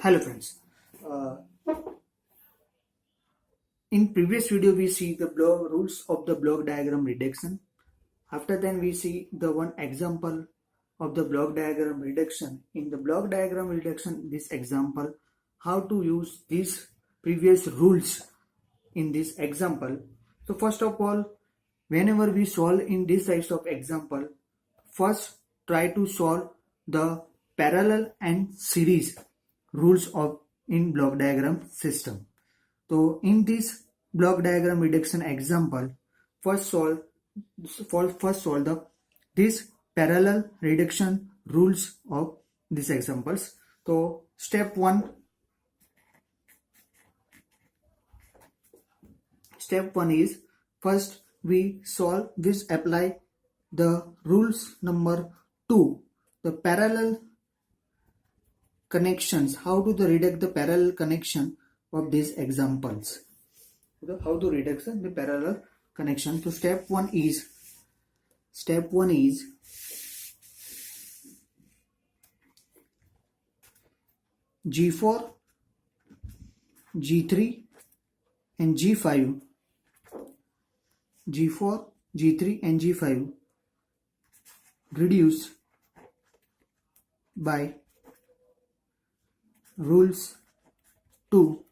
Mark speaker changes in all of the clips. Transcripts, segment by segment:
Speaker 1: Hello friends. Uh, in previous video we see the rules of the block diagram reduction. After then we see the one example of the block diagram reduction. In the block diagram reduction, this example, how to use these previous rules in this example. So first of all, whenever we solve in this types of example, first try to solve the parallel and series rules of in block diagram system. So in this block diagram reduction example, first solve the this parallel reduction rules of these examples. So step one is first we solve this, apply the rules number 2, the parallel connections, how to reduce the parallel connection of these examples. How to reduce the parallel connection. So step one is G4, G3 and G5. G4, G3 and G5 reduced by rules 2,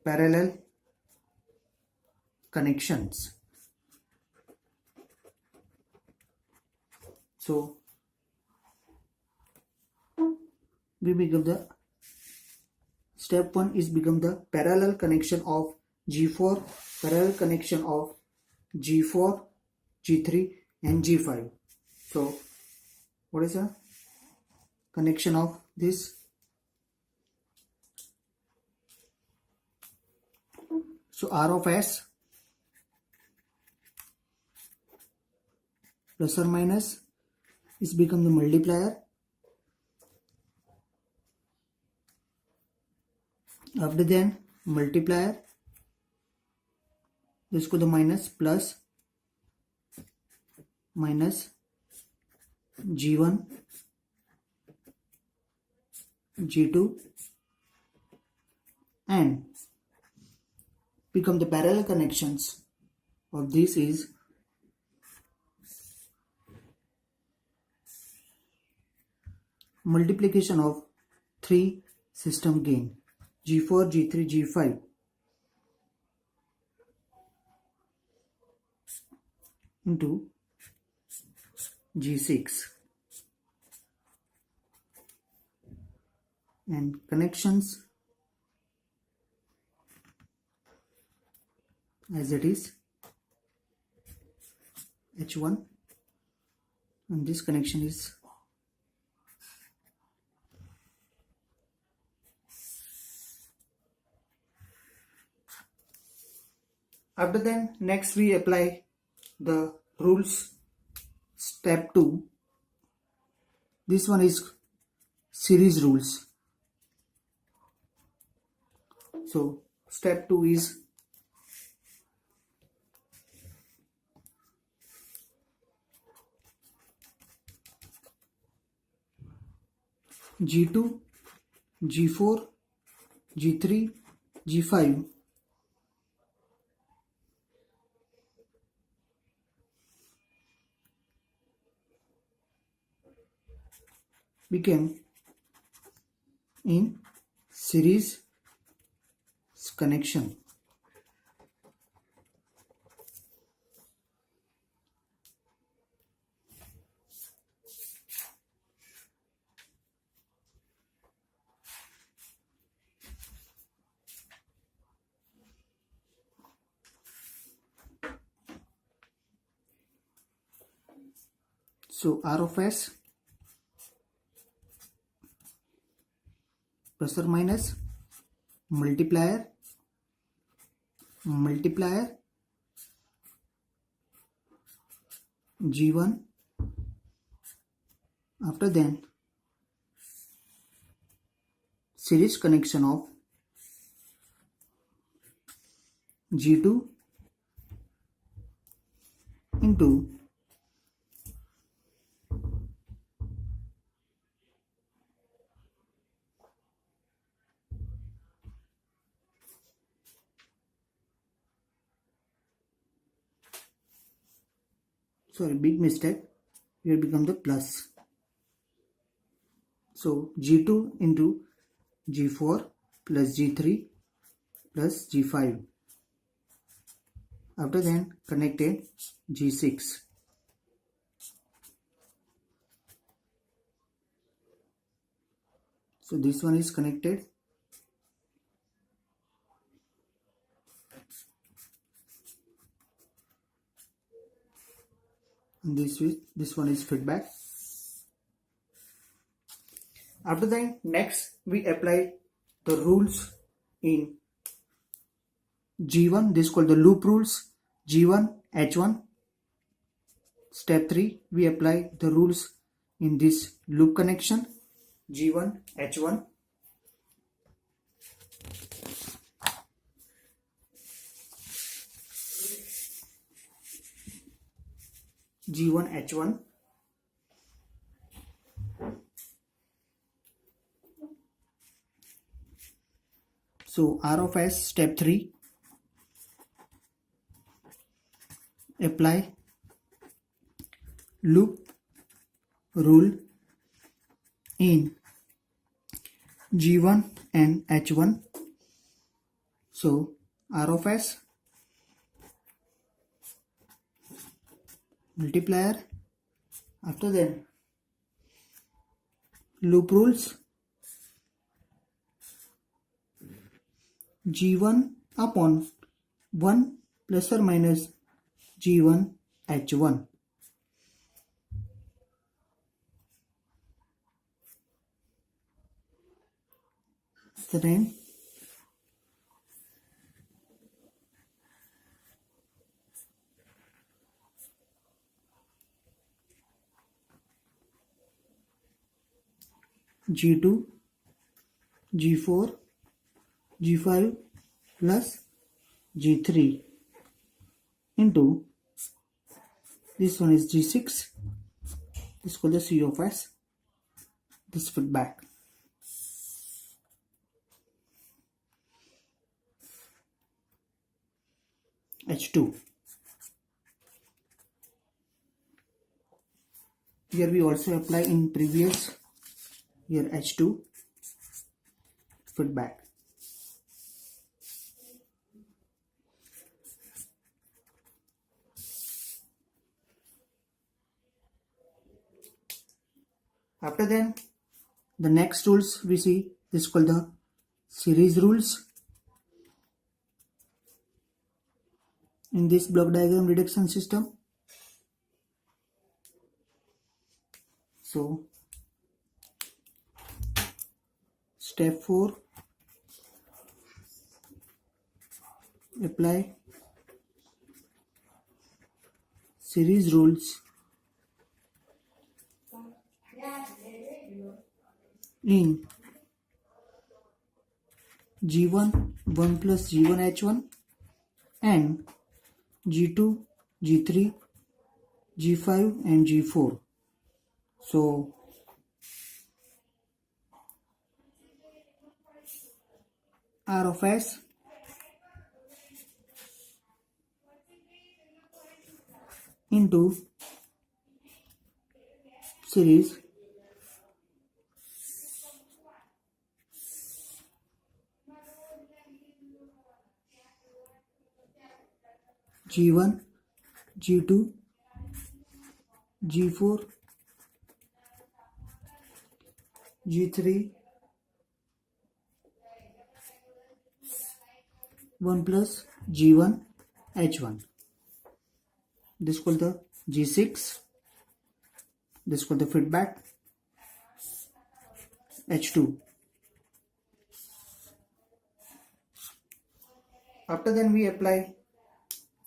Speaker 1: parallel connections. So we become the step 1 is become the parallel connection of G4, parallel connection of G4, G3 and G5. So what is the connection of this? So R of S plus or minus is become the multiplier. After then multiplier, this को the minus plus minus G1, G2 and become the parallel connections of this is multiplication of 3 system gain G4, G3, G5 into G6 and connections as it is H1 and this connection is after then next we apply the rules step 2. This one is series rules. So step 2 is G2, G4, G3, G5 became in series connection. So R of S plus or minus multiplier G1, after then series connection of G2 into big mistake, here become the plus. So G2 into G4 plus G3 plus G5. After then connected G6. So this one is connected. And this one is feedback. After that, next we apply the rules in G1. This is called the loop rules. G1 H1. Step 3, we apply the rules in this loop connection. G1 H1. G1 H1. So R of S, step 3, apply loop rule in G1 and H1. So R of S, multiplier. After that, loop rules G1 upon 1 plus or minus G1 H1. Then G2, G4, G5 plus G3 into this one is G6. This is called the C of S. This feedback. H2. Here we also apply in previous. Here H2 feedback. After then, the next rules we see, this is called the series rules. In this block diagram reduction system. So step 4, apply series rules in G1 1 plus G1 H1 and G2, G3, G5 and G4. So R of S into series G1, G2, G4, G3, 1 plus G1 H1. This is called the G6. This is called the feedback. H2. After then we apply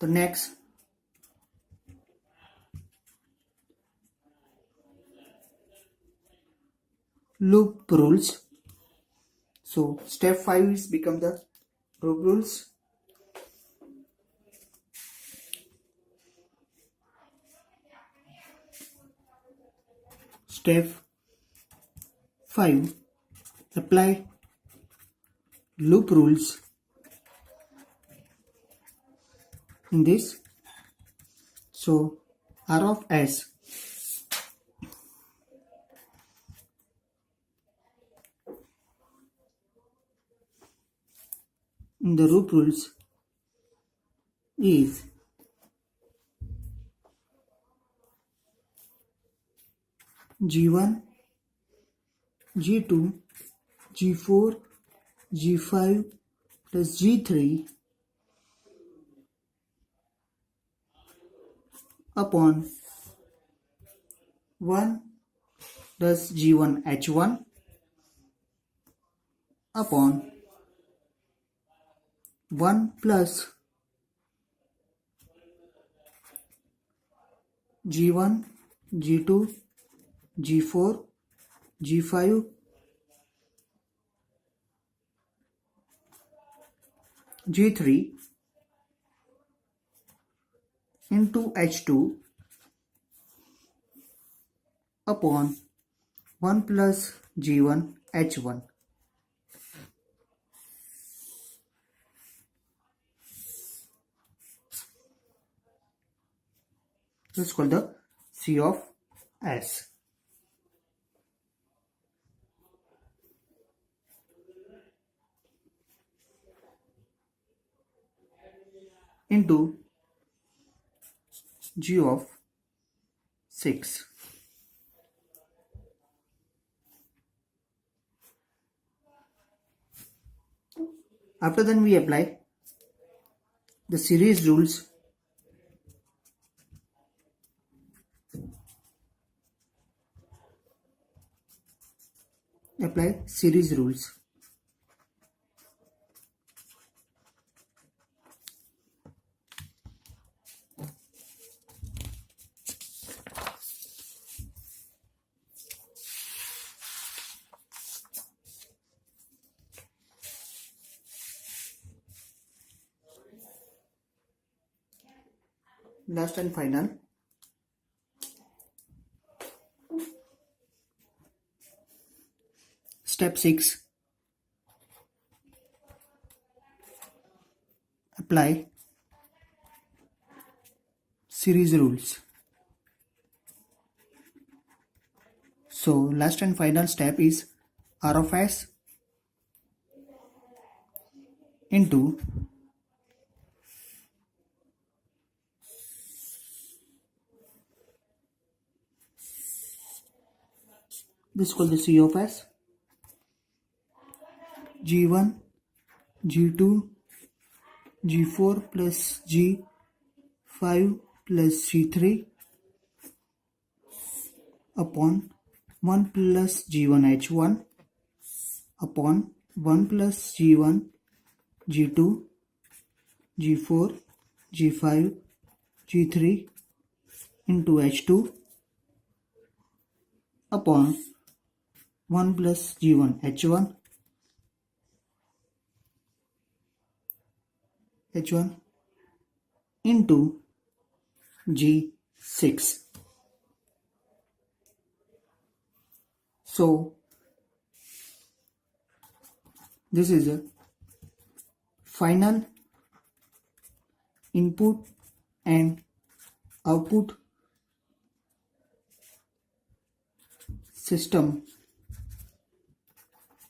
Speaker 1: the next loop rules. So step 5 is become the loop rules. Step 5, apply loop rules in this. So R of S in the root rules is G1, G2, G4, G5 plus G3 upon 1 plus G1 H1 upon 1 plus G1, G2, G4, G5, G3 into H2 upon 1 plus G1 H1. This is called the C of S. Into G of 6. After then we apply the series rules. Apply series rules. Last and final, step 6, apply series rules. So last and final step is R of S into this is called the C of S, G1, G2, G4 plus G5 plus G3 upon 1 plus G1 H1 upon 1 plus G1 G2 G4 G5 G3 into H2 upon 1 plus G1 H1 into G6. So this is a final input and output system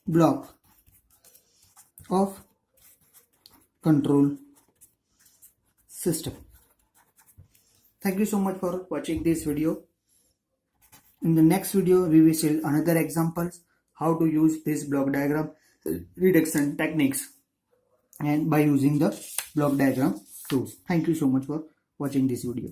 Speaker 1: block of control system. Thank you so much for watching this video. In the next video, we will see another examples how to use this block diagram reduction techniques and by using the block diagram tools. Thank you so much for watching this video.